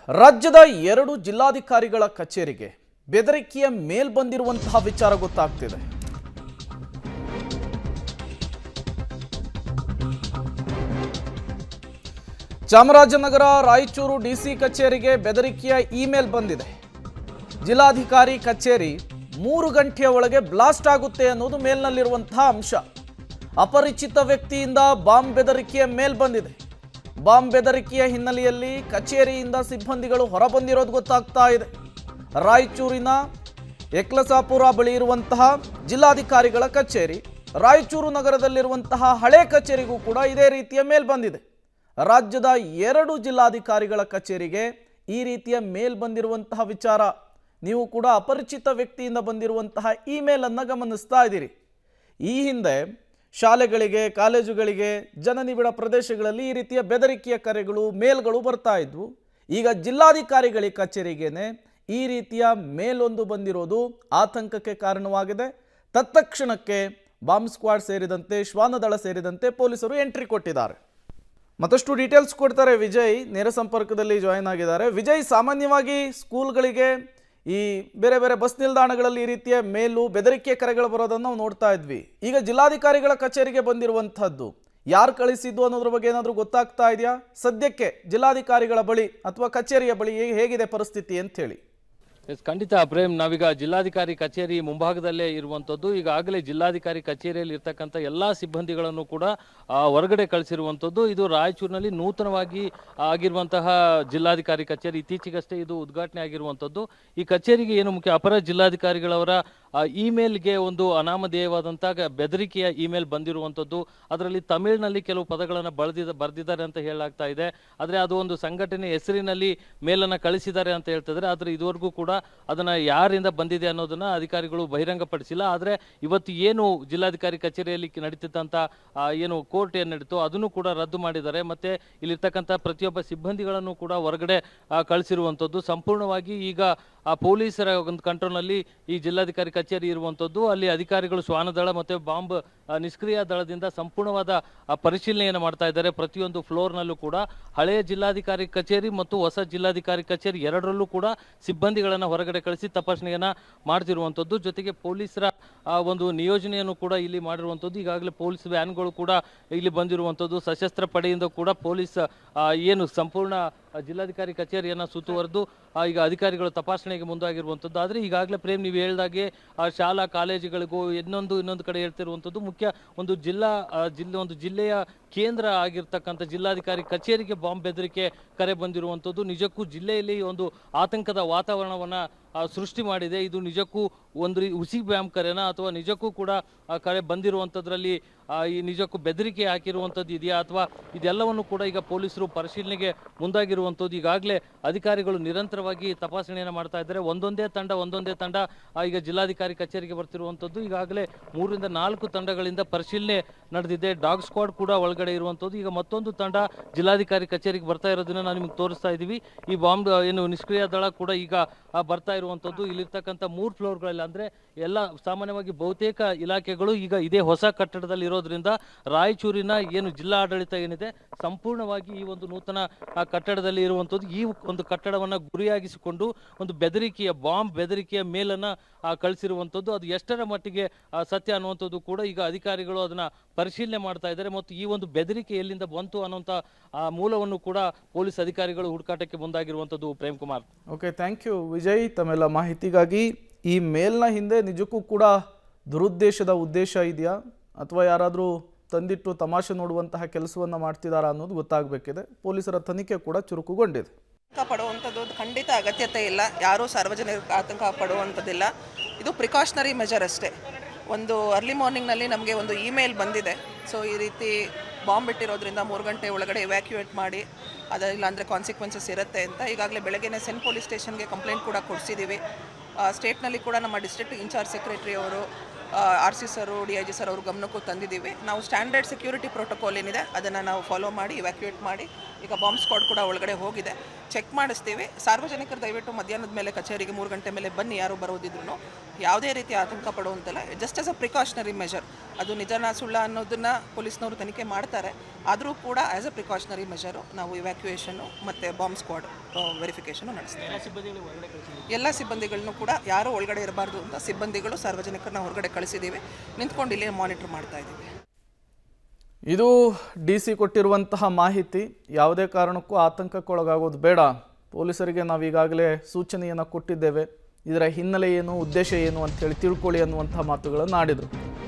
ರಾಜ್ಯದ 2 ಜಿಲ್ಲಾಧಿಕಾರಿಗಳ ಕಚೇರಿಗೆ ಬೆದರಿಕೆಯ ಮೇಲ್ ಬಂದಿರುವಂತಹ ವಿಚಾರ ಗೊತ್ತಾಗ್ತಿದೆ. ಚಾಮರಾಜನಗರ ರಾಯಚೂರು ಡಿಸಿ ಕಚೇರಿಗೆ ಬೆದರಿಕೆಯ ಇಮೇಲ್ ಬಂದಿದೆ. ಜಿಲ್ಲಾಧಿಕಾರಿ ಕಚೇರಿ 3 ಗಂಟೆಯ ಒಳಗೆ ಬ್ಲಾಸ್ಟ್ ಆಗುತ್ತೆ ಅನ್ನೋದು ಮೇಲ್ನಲ್ಲಿರುವಂತಹ ಅಂಶ. ಅಪರಿಚಿತ ವ್ಯಕ್ತಿಯಿಂದ ಬಾಂಬ್ ಬೆದರಿಕೆಯ ಮೇಲ್ ಬಂದಿದೆ. ಬಾಂಬ್ ಬೆದರಿಕೆಯ ಹಿನ್ನೆಲೆಯಲ್ಲಿ ಕಚೇರಿಯಿಂದ ಸಿಬ್ಬಂದಿಗಳು ಹೊರಬಂದಿರೋದು ಗೊತ್ತಾಗ್ತಾ ಇದೆ. ರಾಯಚೂರಿನ ಎಕ್ಲಸಾಪುರ ಬಳಿ ಇರುವಂತಹ ಜಿಲ್ಲಾಧಿಕಾರಿಗಳ ಕಚೇರಿ, ರಾಯಚೂರು ನಗರದಲ್ಲಿರುವಂತಹ ಹಳೆ ಕಚೇರಿಗೂ ಕೂಡ ಇದೇ ರೀತಿಯ ಮೇಲ್ ಬಂದಿದೆ. ರಾಜ್ಯದ 2 ಜಿಲ್ಲಾಧಿಕಾರಿಗಳ ಕಚೇರಿಗೆ ಈ ರೀತಿಯ ಮೇಲ್ ಬಂದಿರುವಂತಹ ವಿಚಾರ, ನೀವು ಕೂಡ ಅಪರಿಚಿತ ವ್ಯಕ್ತಿಯಿಂದ ಬಂದಿರುವಂತಹ ಇಮೇಲ್ ಅನ್ನು ಗಮನಿಸ್ತಾ ಇದ್ದೀರಿ. ಈ ಹಿಂದೆ ಶಾಲೆಗಳಿಗೆ, ಕಾಲೇಜುಗಳಿಗೆ, ಜನನಿಬಿಡ ಪ್ರದೇಶಗಳಲ್ಲಿ ಈ ರೀತಿಯ ಬೆದರಿಕೆಯ ಕರೆಗಳು, ಮೇಲ್ಗಳು ಬರ್ತಾ ಇದ್ವು. ಈಗ ಜಿಲ್ಲಾಧಿಕಾರಿಗಳ ಕಚೇರಿಗೇನೆ ಈ ರೀತಿಯ ಮೇಲೊಂದು ಬಂದಿರೋದು ಆತಂಕಕ್ಕೆ ಕಾರಣವಾಗಿದೆ. ತತ್ಕ್ಷಣಕ್ಕೆ ಬಾಂಬ್ ಸ್ಕ್ವಾಡ್ ಸೇರಿದಂತೆ, ಶ್ವಾನದಳ ಸೇರಿದಂತೆ ಪೊಲೀಸರು ಎಂಟ್ರಿ ಕೊಟ್ಟಿದ್ದಾರೆ. ಮತ್ತಷ್ಟು ಡೀಟೇಲ್ಸ್ ಕೊಡ್ತಾರೆ ವಿಜಯ್, ನೇರ ಸಂಪರ್ಕದಲ್ಲಿ ಜಾಯಿನ್ ಆಗಿದ್ದಾರೆ. ವಿಜಯ್, ಸಾಮಾನ್ಯವಾಗಿ ಸ್ಕೂಲ್ಗಳಿಗೆ, ಈ ಬೇರೆ ಬೇರೆ ಬಸ್ ನಿಲ್ದಾಣಗಳಲ್ಲಿ ಈ ರೀತಿಯ ಮೇಲು, ಬೆದರಿಕೆ ಕರೆಗಳು ಬರೋದನ್ನು ನಾವು ನೋಡ್ತಾ ಇದ್ವಿ. ಈಗ ಜಿಲ್ಲಾಧಿಕಾರಿಗಳ ಕಚೇರಿಗೆ ಬಂದಿರುವಂಥದ್ದು ಯಾರು ಕಳಿಸಿದ್ದು ಅನ್ನೋದ್ರ ಬಗ್ಗೆ ಏನಾದರೂ ಗೊತ್ತಾಗ್ತಾ ಇದೆಯಾ? ಸದ್ಯಕ್ಕೆ ಜಿಲ್ಲಾಧಿಕಾರಿಗಳ ಬಳಿ ಅಥವಾ ಕಚೇರಿಯ ಬಳಿ ಹೇಗಿದೆ ಪರಿಸ್ಥಿತಿ ಅಂತ ಹೇಳಿ. ಖಂಡಿತ ಪ್ರೇಮ್, ನಾವೀಗ ಜಿಲ್ಲಾಧಿಕಾರಿ ಕಚೇರಿ ಮುಂಭಾಗದಲ್ಲೇ ಇರುವಂಥದ್ದು. ಈಗಾಗಲೇ ಜಿಲ್ಲಾಧಿಕಾರಿ ಕಚೇರಿಯಲ್ಲಿ ಇರ್ತಕ್ಕಂಥ ಎಲ್ಲ ಸಿಬ್ಬಂದಿಗಳನ್ನು ಕೂಡ ಹೊರಗಡೆ ಕಳಿಸಿರುವಂಥದ್ದು. ಇದು ರಾಯಚೂರಿನಲ್ಲಿ ನೂತನವಾಗಿ ಆಗಿರುವಂತಹ ಜಿಲ್ಲಾಧಿಕಾರಿ ಕಚೇರಿ, ಇತ್ತೀಚೆಗಷ್ಟೇ ಇದು ಉದ್ಘಾಟನೆ ಆಗಿರುವಂಥದ್ದು. ಈ ಕಚೇರಿಗೆ ಏನು ಮುಖ್ಯ, ಅಪರ ಜಿಲ್ಲಾಧಿಕಾರಿಗಳವರ ಇಮೇಲ್ಗೆ ಒಂದು ಅನಾಮಧೇಯವಾದಂತಹ ಬೆದರಿಕೆಯ ಇಮೇಲ್ ಬಂದಿರುವಂಥದ್ದು. ಅದರಲ್ಲಿ ತಮಿಳಿನಲ್ಲಿ ಕೆಲವು ಪದಗಳನ್ನು ಬರೆದಿದ್ದಾರೆ ಅಂತ ಹೇಳಲಾಗ್ತಾ ಇದೆ. ಆದರೆ ಅದು ಒಂದು ಸಂಘಟನೆ ಹೆಸರಿನಲ್ಲಿ ಮೇಲನ್ನು ಕಳಿಸಿದ್ದಾರೆ ಅಂತ ಹೇಳ್ತಿದ್ದಾರೆ. ಆದರೆ ಇದುವರೆಗೂ ಕೂಡ ಅದನ್ನು ಯಾರಿಂದ ಬಂದಿದೆ ಅನ್ನೋದನ್ನ ಅಧಿಕಾರಿಗಳು ಬಹಿರಂಗಪಡಿಸಿಲ್ಲ. ಆದರೆ ಇವತ್ತು ಏನು ಜಿಲ್ಲಾಧಿಕಾರಿ ಕಚೇರಿಯಲ್ಲಿ ನಡೀತಿದ್ದಂಥ ಏನು ಕೋರ್ಟ್ ಏನು ನಡೀತೋ ಅದನ್ನು ಕೂಡ ರದ್ದು ಮಾಡಿದ್ದಾರೆ. ಮತ್ತೆ ಇಲ್ಲಿರ್ತಕ್ಕಂಥ ಪ್ರತಿಯೊಬ್ಬ ಸಿಬ್ಬಂದಿಗಳನ್ನು ಕೂಡ ಹೊರಗಡೆ ಕಳಿಸಿರುವಂಥದ್ದು. ಸಂಪೂರ್ಣವಾಗಿ ಈಗ ಪೊಲೀಸರ ಒಂದು ಕಂಟ್ರೋಲ್ನಲ್ಲಿ ಈ ಜಿಲ್ಲಾಧಿಕಾರಿ ಕಚೇರಿ ಇರುವಂಥದ್ದು. ಅಲ್ಲಿ ಅಧಿಕಾರಿಗಳು ಶ್ವಾನದಳ ಮತ್ತು ಬಾಂಬ್ ನಿಷ್ಕ್ರಿಯ ದಳದಿಂದ ಸಂಪೂರ್ಣವಾದ ಪರಿಶೀಲನೆಯನ್ನು ಮಾಡ್ತಾ ಇದ್ದಾರೆ. ಪ್ರತಿಯೊಂದು ಫ್ಲೋರ್ನಲ್ಲೂ ಕೂಡ ಹಳೆಯ ಜಿಲ್ಲಾಧಿಕಾರಿ ಕಚೇರಿ ಮತ್ತು ಹೊಸ ಜಿಲ್ಲಾಧಿಕಾರಿ ಕಚೇರಿ ಎರಡರಲ್ಲೂ ಕೂಡ ಸಿಬ್ಬಂದಿಗಳನ್ನು ಹೊರಗಡೆ ಕಳಿಸಿ ತಪಾಸಣೆಯನ್ನು ಮಾಡ್ತಿರುವಂಥದ್ದು. ಜೊತೆಗೆ ಪೊಲೀಸರ ಒಂದು ನಿಯೋಜನೆಯನ್ನು ಕೂಡ ಇಲ್ಲಿ ಮಾಡಿರುವಂಥದ್ದು. ಈಗಾಗಲೇ ಪೊಲೀಸ್ ವ್ಯಾನ್ಗಳು ಕೂಡ ಇಲ್ಲಿ ಬಂದಿರುವಂಥದ್ದು. ಸಶಸ್ತ್ರ ಪಡೆಯಿಂದ ಕೂಡ ಪೊಲೀಸ್ ಏನು ಸಂಪೂರ್ಣ ಜಿಲ್ಲಾಧಿಕಾರಿ ಕಚೇರಿಯನ್ನು ಸುತ್ತುವರೆದು ಈಗ ಅಧಿಕಾರಿಗಳು ತಪಾಸಣೆಗೆ ಮುಂದಾಗಿರುವಂಥದ್ದು. ಆದರೆ ಈಗಾಗಲೇ ಪ್ರೇಮ್, ನೀವು ಹೇಳಿದಾಗೆ ಶಾಲಾ ಕಾಲೇಜುಗಳಿಗೂ ಇನ್ನೊಂದು ಕಡೆ ಹೇಳ್ತಿರುವಂಥದ್ದು ಮುಖ್ಯ ಒಂದು ಜಿಲ್ಲೆಯ ಕೇಂದ್ರ ಆಗಿರ್ತಕ್ಕಂಥ ಜಿಲ್ಲಾಧಿಕಾರಿ ಕಚೇರಿಗೆ ಬಾಂಬ್ ಬೆದರಿಕೆ ಕರೆ ಬಂದಿರುವಂಥದ್ದು ನಿಜಕ್ಕೂ ಜಿಲ್ಲೆಯಲ್ಲಿ ಒಂದು ಆತಂಕದ ವಾತಾವರಣವನ್ನು ಸೃಷ್ಟಿ ಮಾಡಿದೆ. ಇದು ನಿಜಕ್ಕೂ ಒಂದು ಹುಸಿ ಬ್ಯಾಮ್ ಕರೆನಾ ಅಥವಾ ನಿಜಕ್ಕೂ ಕೂಡ ಕರೆ ಬಂದಿರುವಂಥದ್ರಲ್ಲಿ ಈ ನಿಜಕ್ಕೂ ಬೆದರಿಕೆ ಹಾಕಿರುವಂಥದ್ದು ಇದೆಯಾ ಅಥವಾ ಇದೆಲ್ಲವನ್ನು ಕೂಡ ಈಗ ಪೊಲೀಸರು ಪರಿಶೀಲನೆಗೆ ಮುಂದಾಗಿರುವಂಥದ್ದು. ಈಗಾಗಲೇ ಅಧಿಕಾರಿಗಳು ನಿರಂತರವಾಗಿ ತಪಾಸಣೆಯನ್ನು ಮಾಡ್ತಾ ಇದ್ದಾರೆ. ಒಂದೊಂದೇ ತಂಡ ಈಗ ಜಿಲ್ಲಾಧಿಕಾರಿ ಕಚೇರಿಗೆ ಬರ್ತಿರುವಂಥದ್ದು. ಈಗಾಗಲೇ 3 ರಿಂದ 4 ತಂಡಗಳಿಂದ ಪರಿಶೀಲನೆ ನಡೆದಿದೆ. ಡಾಗ್ ಸ್ಕ್ವಾಡ್ ಕೂಡ ಒಳಗಡೆ ಇರುವಂಥದ್ದು. ಈಗ ಮತ್ತೊಂದು ತಂಡ ಜಿಲ್ಲಾಧಿಕಾರಿ ಕಚೇರಿಗೆ ಬರ್ತಾ ಇರೋದನ್ನ ನಾವು ನಿಮಗೆ ತೋರಿಸ್ತಾ ಇದ್ದೀವಿ. ಈ ಬಾಂಬ್ ಏನು ನಿಷ್ಕ್ರಿಯ ದಳ ಕೂಡ ಈಗ ಬರ್ತಾ ಇರುವಂಥದ್ದು. ಇಲ್ಲಿರ್ತಕ್ಕಂಥ 3 ಫ್ಲೋರ್ಗಳಲ್ಲಿ, ಅಂದರೆ ಎಲ್ಲ ಸಾಮಾನ್ಯವಾಗಿ ಬಹುತೇಕ ಇಲಾಖೆಗಳು ಈಗ ಇದೇ ಹೊಸ ಕಟ್ಟಡದಲ್ಲಿ ಇರೋದ್ರಿಂದ ರಾಯಚೂರಿನ ಏನು ಜಿಲ್ಲಾ ಆಡಳಿತ ಏನಿದೆ ಸಂಪೂರ್ಣವಾಗಿ ಈ ಒಂದು ನೂತನ ಕಟ್ಟಡದಲ್ಲಿ ಇರುವಂಥದ್ದು. ಈ ಒಂದು ಕಟ್ಟಡವನ್ನು ಗುರಿಯಾಗಿಸಿಕೊಂಡು ಒಂದು ಬಾಂಬ್ ಬೆದರಿಕೆಯ ಮೇಲನ್ನು ಕಳಿಸಿರುವಂಥದ್ದು. ಅದು ಎಷ್ಟರ ಮಟ್ಟಿಗೆ ಸತ್ಯ ಅನ್ನುವಂಥದ್ದು ಕೂಡ ಈಗ ಅಧಿಕಾರಿಗಳು ಅದನ್ನ ಪರಿಶೀಲನೆ ಮಾಡ್ತಾ ಇದ್ದಾರೆ. ಮತ್ತು ಈ ಒಂದು ಬೆದರಿಕೆ ಎಲ್ಲಿಂದ ಬಂತು ಅನ್ನುವಂಥ ಮೂಲವನ್ನು ಕೂಡ ಪೊಲೀಸ್ ಅಧಿಕಾರಿಗಳು ಹುಡುಕಾಟಕ್ಕೆ ಮುಂದಾಗಿರುವಂಥದ್ದು. Prem Kumar. Okay, thank you Vijay ತಮ್ಮೆಲ್ಲ ಮಾಹಿತಿಗಾಗಿ. ಈ ಮೇಲ್ನ ಹಿಂದೆ ನಿಜಕ್ಕೂ ಕೂಡ ದುರುದ್ದೇಶದ ಉದ್ದೇಶ ಇದೆಯಾ ಅಥವಾ ಯಾರಾದರೂ ತಂದಿಟ್ಟು ತಮಾಷೆ ನೋಡುವಂತಹ ಕೆಲಸವನ್ನು ಮಾಡ್ತಿದ್ದಾರಾ ಅನ್ನೋದು ಗೊತ್ತಾಗಬೇಕಿದೆ. ಪೊಲೀಸರ ತನಿಖೆ ಕೂಡ ಚುರುಕುಗೊಂಡಿದೆ. ಪಡುವಂಥದ್ದು ಖಂಡಿತ ಅಗತ್ಯತೆ ಇಲ್ಲ. ಯಾರೂ ಸಾರ್ವಜನಿಕರು ಆತಂಕ ಪಡುವಂಥದ್ದಿಲ್ಲ. ಇದು ಪ್ರಿಕಾಷನರಿ ಮೆಜರ್ ಅಷ್ಟೇ. ಒಂದು ಅರ್ಲಿ ಮಾರ್ನಿಂಗ್ನಲ್ಲಿ ನಮಗೆ ಒಂದು ಇಮೇಲ್ ಬಂದಿದೆ. ಸೊ ಈ ರೀತಿ ಬಾಂಬ್ ಇಟ್ಟಿರೋದ್ರಿಂದ 3 ಗಂಟೆ ಒಳಗಡೆ ಇವ್ಯಾಕ್ಯುಯೇಟ್ ಮಾಡಿ, ಇಲ್ಲಾಂದರೆ ಕಾನ್ಸಿಕ್ವೆನ್ಸಸ್ ಇರುತ್ತೆ ಅಂತ. ಈಗಾಗಲೇ ಬೆಳಗ್ಗೆನೇ ಸೆಂಟ್ ಪೊಲೀಸ್ ಸ್ಟೇಷನ್ಗೆ ಕಂಪ್ಲೇಂಟ್ ಕೂಡ ಕೊಡಿಸಿದ್ದೀವಿ. ಸ್ಟೇಟ್ನಲ್ಲಿ ಕೂಡ ನಮ್ಮ ಡಿಸ್ಟ್ರಿಕ್ಟ್ ಇನ್ಚಾರ್ಜ್ ಸೆಕ್ರೆಟರಿ ಅವರು ಆರ್ ಸಿ ಸರು DIG ಸರ್ ಅವ್ರ ಗಮನಕ್ಕೂ ತಂದಿದ್ದೀವಿ. ನಾವು ಸ್ಟ್ಯಾಂಡರ್ಡ್ ಸೆಕ್ಯೂರಿಟಿ ಪ್ರೋಟೋಕಾಲ್ ಏನಿದೆ ಅದನ್ನು ನಾವು ಫಾಲೋ ಮಾಡಿ ಇವ್ಯಾಕ್ಯುಯೇಟ್ ಮಾಡಿ ಈಗ ಬಾಂಬ್ ಸ್ಕ್ವಾಡ್ ಕೂಡ ಒಳಗಡೆ ಹೋಗಿದೆ, ಚೆಕ್ ಮಾಡಿಸ್ತೀವಿ. ಸಾರ್ವಜನಿಕರು ದಯವಿಟ್ಟು ಮಧ್ಯಾಹ್ನದ ಮೇಲೆ ಕಚೇರಿಗೆ 3 ಗಂಟೆ ಮೇಲೆ ಬನ್ನಿ, ಯಾರು ಬರೋದಿದ್ರು ಯಾವುದೇ ರೀತಿ ಆತಂಕ ಪಡುವಂತಲ್ಲ. Just as a precautionary measure, ಅದು ನಿಜನಾ ಸುಳ್ಳ ಅನ್ನೋದನ್ನು ಪೊಲೀಸ್ನವರು ತನಿಖೆ ಮಾಡ್ತಾರೆ, ಆದರೂ ಕೂಡ ಆ್ಯಸ್ ಅ ಪ್ರಿಕಾಷನರಿ ಮೆಜರು ನಾವು ಇವ್ಯಾಕ್ಯುಯೇಷನ್ನು ಮತ್ತು ಬಾಂಬ್ ಸ್ಕ್ವಾಡ್ ವೆರಿಫಿಕೇಷನು ನಡೆಸ್ತೀವಿ. ಎಲ್ಲ ಸಿಬ್ಬಂದಿಗಳನ್ನು ಕೂಡ ಯಾರೂ ಒಳಗಡೆ ಇರಬಾರ್ದು ಅಂತ ಸಿಬ್ಬಂದಿಗಳು ಸಾರ್ವಜನಿಕರನ್ನ ಹೊರಗಡೆ ಕಳಿಸಿದ್ದೀವಿ, ನಿಂತ್ಕೊಂಡು ಇಲ್ಲಿ ಮಾನಿಟರ್ ಮಾಡ್ತಾ ಇದ್ದೀವಿ. ಇದು DC ಕೊಟ್ಟಿರುವಂತಹ ಮಾಹಿತಿ. ಯಾವುದೇ ಕಾರಣಕ್ಕೂ ಆತಂಕಕ್ಕೊಳಗಾಗೋದು ಬೇಡ, ಪೊಲೀಸರಿಗೆ ನಾವು ಈಗಾಗಲೇ ಸೂಚನೆಯನ್ನು ಕೊಟ್ಟಿದ್ದೇವೆ, ಇದರ ಹಿನ್ನೆಲೆ ಏನು, ಉದ್ದೇಶ ಏನು ಅಂತೇಳಿ ತಿಳ್ಕೊಳ್ಳಿ ಅನ್ನುವಂಥ ಮಾತುಗಳನ್ನು ಆಡಿದರು.